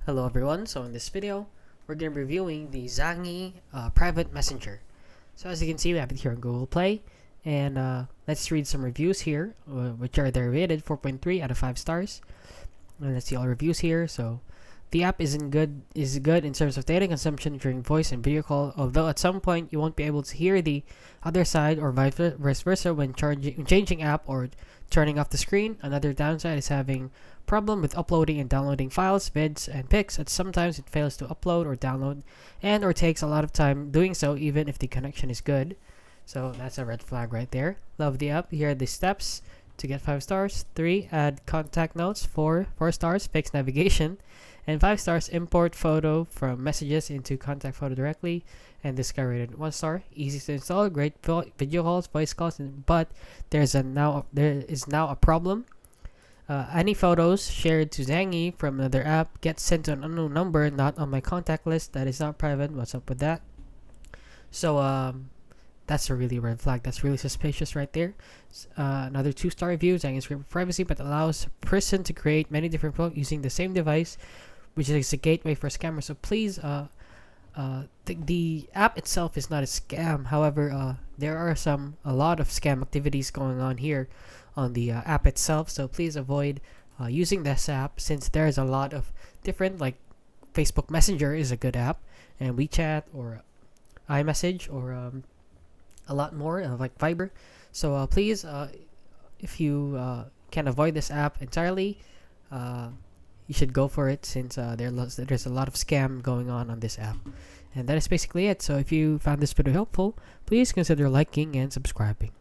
Hello everyone, so in this video, we're going to be reviewing the Zangi private messenger. So as you can see, we have it here on Google Play, and let's read some reviews here, which are they're rated 4.3 out of 5 stars. And let's see all reviews here. So the app is good in terms of data consumption during voice and video call, although at some point you won't be able to hear the other side or vice versa when changing app or turning off the screen. Another downside is having problem with uploading and downloading files, vids, and pics, and sometimes it fails to upload or download and or takes a lot of time doing so even if the connection is good. So that's a red flag right there. Love the app. Here are the steps to get 5 stars. 3, add contact notes. 4 stars, fix navigation. And 5 stars, import photo from messages into contact photo directly. And this guy rated 1 star. Easy to install, great video calls, voice calls, but there is now a problem. Any photos shared to Zangi from another app get sent to an unknown number not on my contact list. That is not private. What's up with that? So that's a really red flag. That's really suspicious right there. Another 2-star review. Zangi is great for privacy, but allows a person to create many different photos using the same device, which is a gateway for scammers. So please, the app itself is not a scam. However, there are a lot of scam activities going on here on the app itself. So please avoid using this app, since there is a lot of different, like Facebook Messenger is a good app, and WeChat or iMessage or a lot more like Viber. So please, if you can avoid this app entirely, you should go for it, since there's a lot of scam going on this app. And that is basically it. So if you found this video helpful, please consider liking and subscribing.